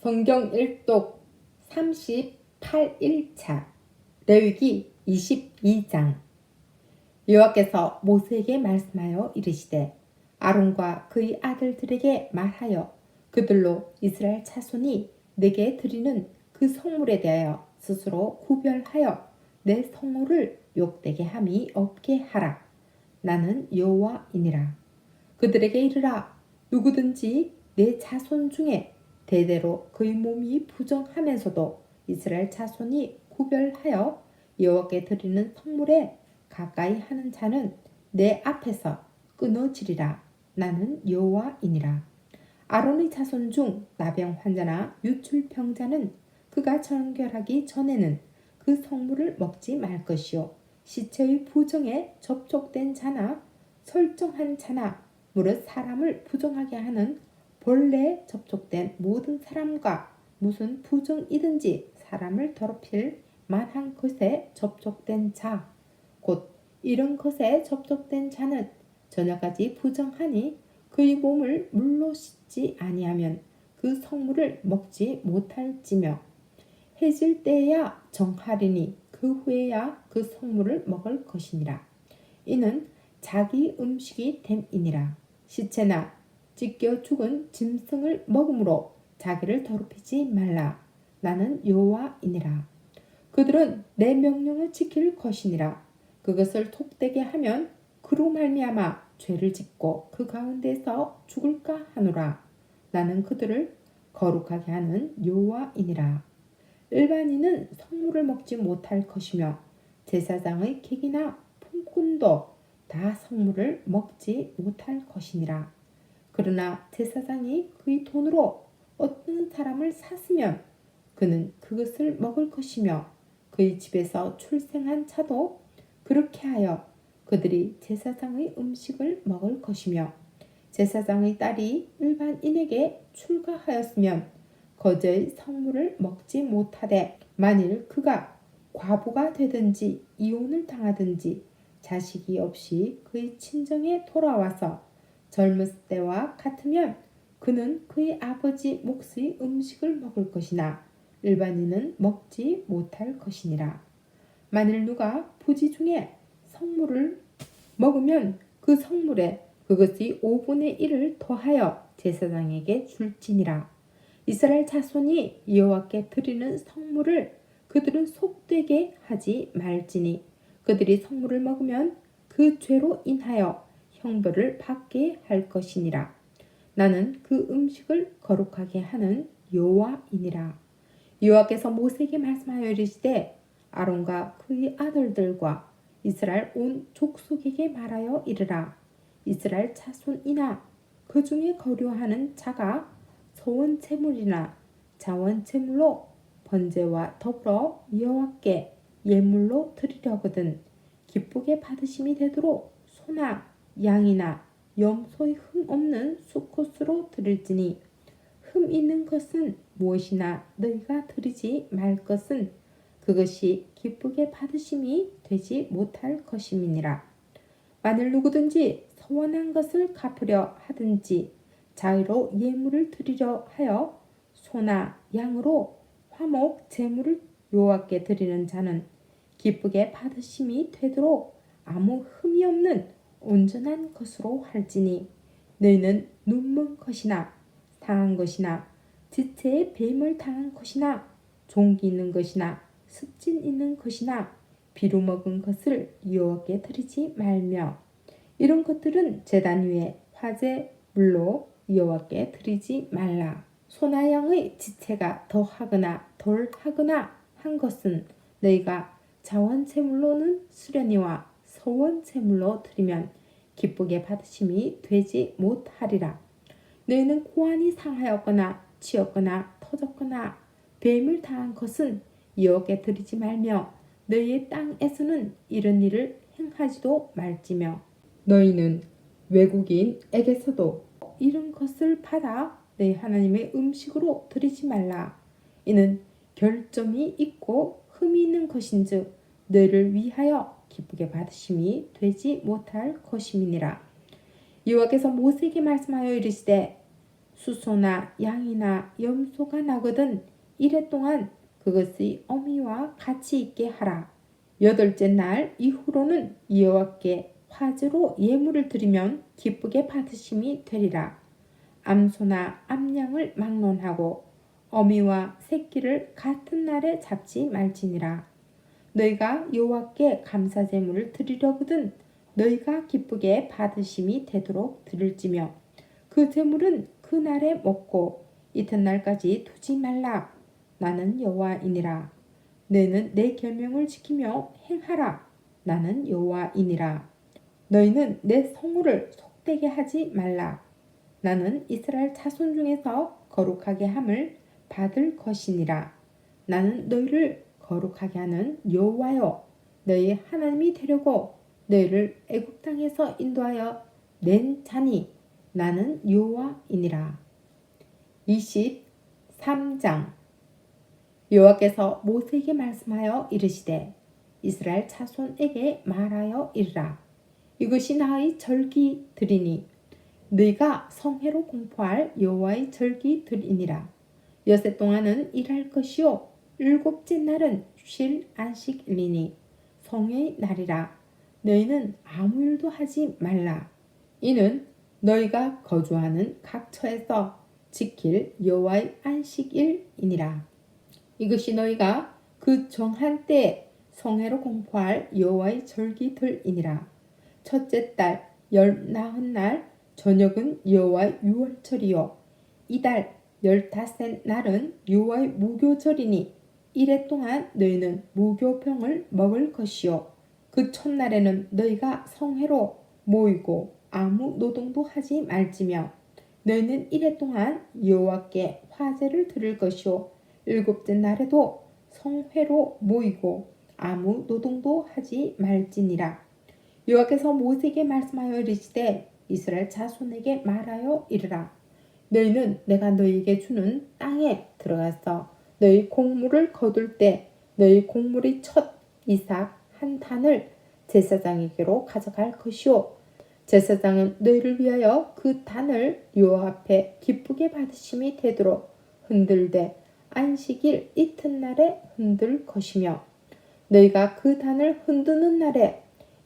성경 일독 38일차 레위기 22장. 여호와께서 모세에게 말씀하여 이르시되 아론과 그의 아들들에게 말하여 그들로 이스라엘 자손이 내게 드리는 그 성물에 대하여 스스로 구별하여 내 성물을 욕되게 함이 없게 하라. 나는 여호와이니라. 그들에게 이르라. 누구든지 내 자손 중에 대대로 그의 몸이 부정하면서도 이스라엘 자손이 구별하여 여호와께 드리는 성물에 가까이 하는 자는 내 앞에서 끊어지리라. 나는 여호와이니라. 아론의 자손 중 나병 환자나 유출병자는 그가 정결하기 전에는 그 성물을 먹지 말 것이요, 시체의 부정에 접촉된 자나 설정한 자나 무릇 사람을 부정하게 하는 본래에 접촉된 모든 사람과 무슨 부정이든지 사람을 더럽힐 만한 것에 접촉된 자, 곧 이런 것에 접촉된 자는 저녁까지 부정하니 그의 몸을 물로 씻지 아니하면 그 성물을 먹지 못할지며 해질 때에야 정하리니 그 후에야 그 성물을 먹을 것이니라. 이는 자기 음식이 됨이니라. 시체나 찢겨 죽은 짐승을 먹음으로 자기를 더럽히지 말라. 나는 여호와이니라. 그들은 내 명령을 지킬 것이니라. 그것을 톡되게 하면 그로 말미암아 죄를 짓고 그 가운데서 죽을까 하노라. 나는 그들을 거룩하게 하는 여호와이니라. 일반인은 성물을 먹지 못할 것이며 제사장의 객이나 품꾼도 다 성물을 먹지 못할 것이니라. 그러나 제사장이 그의 돈으로 어떤 사람을 샀으면 그는 그것을 먹을 것이며 그의 집에서 출생한 자도 그렇게 하여 그들이 제사장의 음식을 먹을 것이며, 제사장의 딸이 일반인에게 출가하였으면 거저의 성물을 먹지 못하되 만일 그가 과부가 되든지 이혼을 당하든지 자식이 없이 그의 친정에 돌아와서 젊을 때와 같으면 그는 그의 아버지 몫의 음식을 먹을 것이나 일반인은 먹지 못할 것이니라. 만일 누가 부지 중에 성물을 먹으면 그 성물에 그것이 5분의 1을 더하여 제사장에게 줄지니라. 이스라엘 자손이 여호와께 드리는 성물을 그들은 속되게 하지 말지니 그들이 성물을 먹으면 그 죄로 인하여 형벌을 받게 할 것이니라. 나는 그 음식을 거룩하게 하는 여호와이니라. 여호와께서 모세에게 말씀하여 이르시되 아론과 그의 아들들과 이스라엘 온 족속에게 말하여 이르라. 이스라엘 자손이나 그 중에 거류하는 자가 소원 제물이나 자원 제물로 번제와 더불어 여호와께 예물로 드리려거든 기쁘게 받으심이 되도록 소나 양이나 염소의 흠 없는 수컷으로 드릴지니, 흠 있는 것은 무엇이나 너희가 드리지 말 것은 그것이 기쁘게 받으심이 되지 못할 것임이니라. 만일 누구든지 서원한 것을 갚으려 하든지 자의로 예물을 드리려 하여 소나 양으로 화목 제물을 여호와께 드리는 자는 기쁘게 받으심이 되도록 아무 흠이 없는 온전한 것으로 할지니, 너희는 눈먼 것이나 상한 것이나 지체에 뱀을 당한 것이나 종기 있는 것이나 습진 있는 것이나 비루 먹은 것을 여호와께 드리지 말며, 이런 것들은 제단 위에 화제 물로 여호와께 드리지 말라. 소나 양의 지체가 더하거나 덜하거나 한 것은 너희가 자원 제물로는 수련이와 서원 제물로 드리면 기쁘게 받으심이 되지 못하리라. 너희는 고환이 상하였거나 치었거나 터졌거나 뱀을 당한 것은 여호와께 드리지 말며 너희의 땅에서는 이런 일을 행하지도 말지며, 너희는 외국인에게서도 이런 것을 받아 너희 하나님의 음식으로 드리지 말라. 이는 결점이 있고 흠이 있는 것인즉 너희를 위하여 기쁘게 받으심이 되지 못할 것임이니라. 여호와께서 모세에게 말씀하여 이르시되 수소나 양이나 염소가 나거든 이래 동안 그것의 어미와 같이 있게 하라. 여덟째 날 이후로는 여호와께 화제로 예물을 드리면 기쁘게 받으심이 되리라. 암소나 암양을 막론하고 어미와 새끼를 같은 날에 잡지 말지니라. 너희가 여호와께 감사제물을 드리려거든 너희가 기쁘게 받으심이 되도록 드릴지며 그 제물은 그 날에 먹고 이튿날까지 두지 말라. 나는 여호와이니라. 너희는 내 계명을 지키며 행하라. 나는 여호와이니라. 너희는 내 성호를 속되게 하지 말라. 나는 이스라엘 자손 중에서 거룩하게 함을 받을 것이니라. 나는 너희를 거룩하게 하는 여호와여 너희 하나님이 되려고 너희를 애굽 땅에서 인도하여 낸 자니 나는 여호와이니라. 23장 여호와께서 모세에게 말씀하여 이르시되 이스라엘 자손에게 말하여 이르라. 이것이 나의 절기들이니 너희가 성회로 공포할 여호와의 절기들이니라. 여세 동안은 일할 것이요 일곱째 날은 쉴 안식일이니 성회의 날이라. 너희는 아무 일도 하지 말라. 이는 너희가 거주하는 각 처에서 지킬 여호와의 안식일이니라. 이것이 너희가 그 정한 때에 성회로 공포할 여호와의 절기들이니라. 첫째 달 열나흔 날 저녁은 여호와의 유월절이요 이달 15째 날은 여호와의 무교절이니 이래 동안 너희는 무교병을 먹을 것이요 그 첫날에는 너희가 성회로 모이고 아무 노동도 하지 말지며 너희는 이래 동안 여호와께 화제를 드릴 것이요 일곱째 날에도 성회로 모이고 아무 노동도 하지 말지니라. 여호와께서 모세에게 말씀하여 이르시되 이스라엘 자손에게 말하여 이르라. 너희는 내가 너희에게 주는 땅에 들어가서 너희 곡물을 거둘 때 너희 곡물의 첫 이삭 한 단을 제사장에게로 가져갈 것이요 제사장은 너희를 위하여 그 단을 여호와 앞에 기쁘게 받으심이 되도록 흔들되 안식일 이튿날에 흔들 것이며 너희가 그 단을 흔드는 날에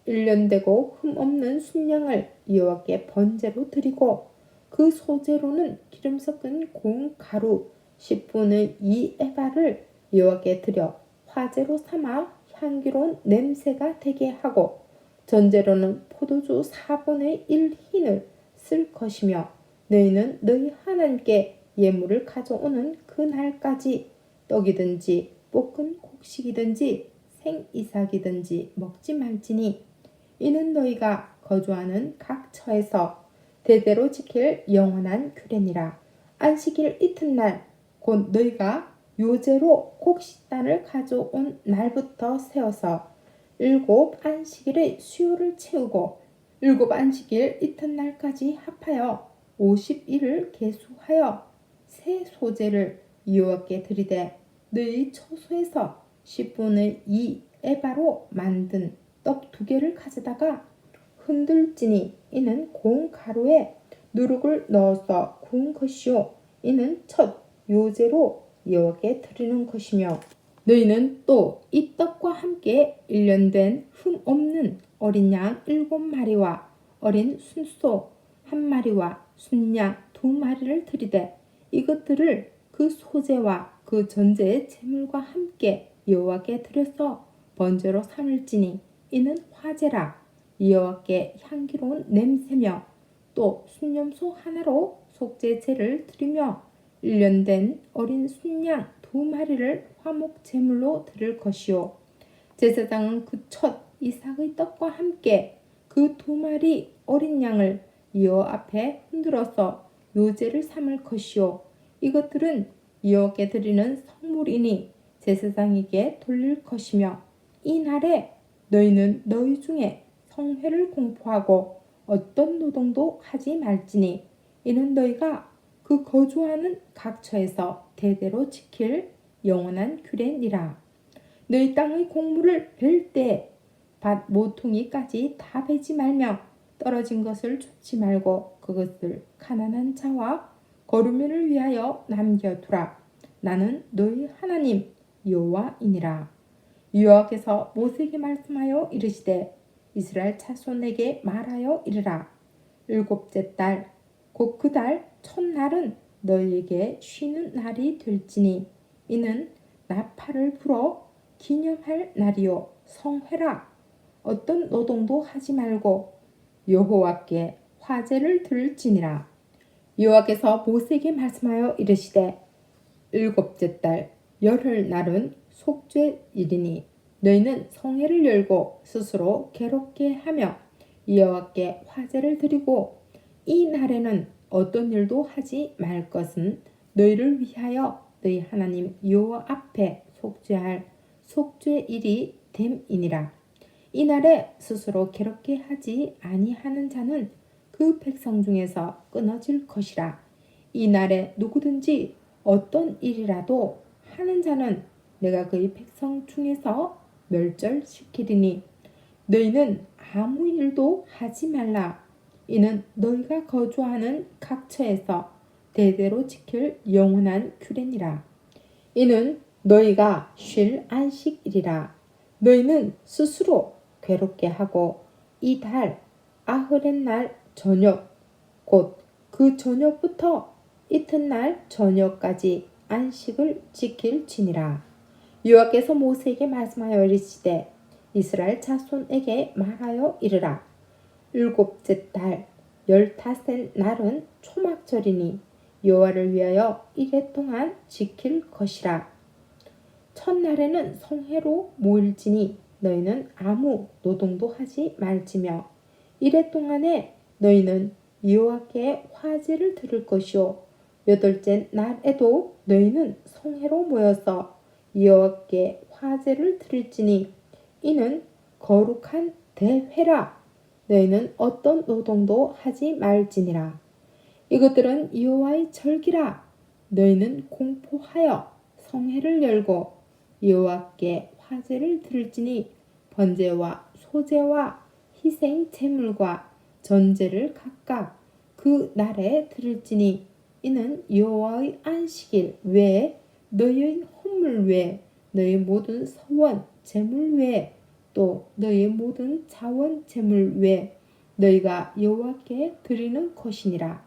1년 되고 흠없는 순양을 여호와께 번제로 드리고 그 소제로는 기름 섞은 고운 가루 10분의 2 에바를 여호와께 드려 화제로 삼아 향기로운 냄새가 되게 하고 전제로는 포도주 4분의 1 흰을 쓸 것이며 너희는 너희 하나님께 예물을 가져오는 그 날까지 떡이든지 볶은 곡식이든지 생이삭이든지 먹지 말지니 이는 너희가 거주하는 각 처에서 대대로 지킬 영원한 규례니라. 안식일 이튿날 곧 너희가 요제로 곡식단을 가져온 날부터 세어서 7 안식일의 수요를 채우고 7 안식일 이튿날까지 합하여 50일을 계수하여 새 소제를 여호와께 드리되 너희 처소에서 10분의 2 에바로 만든 떡 2개를 가져다가 흔들지니 이는 고운 가루에 누룩을 넣어서 구운 것이요 이는 첫 요제로 여호와께 드리는 것이며 너희는 또 이 떡과 함께 1년 된 흠 없는 어린 양 7마리와 어린 순소 1마리와 순양 2마리를 드리되 이것들을 그 소제와 그 전제의 제물과 함께 여호와께 드려서 번제로 삼을지니 이는 화제라. 여호와께 향기로운 냄새며 또 순염소 하나로 속죄제를 드리며 1년 된 어린 순양 2마리를 화목 제물로 드릴 것이요 제사장은 그 첫 이삭의 떡과 함께 그 2마리 어린 양을 여호와 앞에 흔들어서 요제를 삼을 것이요 이것들은 여호와께 드리는 성물이니 제사장에게 돌릴 것이며 이 날에 너희는 너희 중에 성회를 공포하고 어떤 노동도 하지 말지니 이는 너희가 그 거주하는 각 처에서 대대로 지킬 영원한 규례니라. 너희 땅의 곡물을 벨 때 밭 모퉁이까지 다 베지 말며 떨어진 것을 줍지 말고 그것을 가난한 자와 거루면을 위하여 남겨두라. 나는 너희 하나님 여호와이니라. 여호와께서 모세에게 말씀하여 이르시되 이스라엘 자손에게 말하여 이르라. 일곱째 달 곧 그 달 첫날은 너희에게 쉬는 날이 될지니 이는 나팔을 불어 기념할 날이요 성회라. 어떤 노동도 하지 말고 여호와께 화제를 들을지니라. 여호와께서 모세에게 말씀하여 이르시되 일곱째 달 열흘 날은 속죄일이니 너희는 성회를 열고 스스로 괴롭게 하며 여호와께 화제를 드리고 이 날에는 어떤 일도 하지 말 것은 너희를 위하여 너희 하나님 여호와 앞에 속죄할 속죄일이 됨이니라. 이 날에 스스로 괴롭게 하지 아니하는 자는 그 백성 중에서 끊어질 것이라. 이 날에 누구든지 어떤 일이라도 하는 자는 내가 그의 백성 중에서 멸절시키리니 너희는 아무 일도 하지 말라. 이는 너희가 거주하는 각처에서 대대로 지킬 영원한 규례니라. 이는 너희가 쉴 안식일이라. 너희는 스스로 괴롭게 하고 이 달 아흐렛날 저녁 곧 그 저녁부터 이튿날 저녁까지 안식을 지킬지니라. 여호와께서 모세에게 말씀하여 이르시되 이스라엘 자손에게 말하여 이르라. 일곱째 달 15째 날은 초막절이니 여호와를 위하여 이레 동안 지킬 것이라. 첫날에는 성회로 모일지니 너희는 아무 노동도 하지 말지며 이레 동안에 너희는 여호와께 화제를 드릴 것이요 여덟째 날에도 너희는 성회로 모여서 여호와께 화제를 드릴지니 이는 거룩한 대회라. 너희는 어떤 노동도 하지 말지니라. 이것들은 여호와의 절기라. 너희는 공포하여 성회를 열고 여호와께 화제를 드릴지니 번제와 소제와 희생 제물과 전제를 각각 그 날에 드릴지니 이는 여호와의 안식일 외에 너희의 헌물 외에 너희 모든 서원 제물 외에 또 너희의 모든 자원 제물 외에 너희가 여호와께 드리는 것이니라.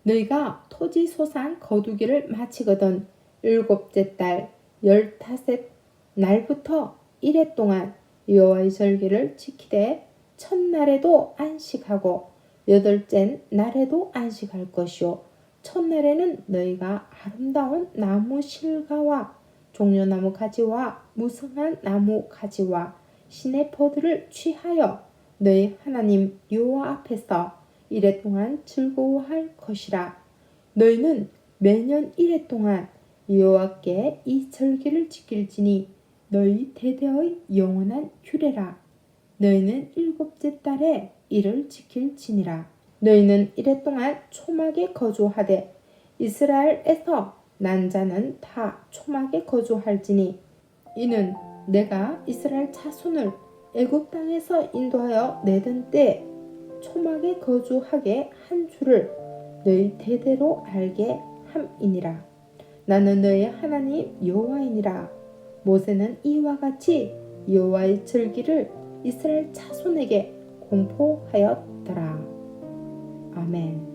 너희가 토지 소산 거두기를 마치거든 일곱째 달 15째 날부터 이레 동안 여호와의 절기를 지키되 첫날에도 안식하고 여덟째 날에도 안식할 것이요 첫날에는 너희가 아름다운 나무 실과와 종려나무 가지와 무성한 나무 가지와 시내 포도를 취하여 너희 하나님 여호와 앞에서 이레 동안 즐거워할 것이라. 너희는 매년 이레 동안 여호와께 이 절기를 지킬지니 너희 대대의 영원한 규례라. 너희는 일곱째 달에 이를 지킬지니라. 너희는 이레 동안 초막에 거주하되 이스라엘에서 난 자는 다 초막에 거주할지니 이는 내가 이스라엘 자손을 애굽 땅에서 인도하여 내던 때 초막에 거주하게 한 줄을 너희 대대로 알게 함이니라. 나는 너희 하나님 여호와이니라. 모세는 이와 같이 여호와의 절기를 이스라엘 자손에게 공포하였더라. 아멘.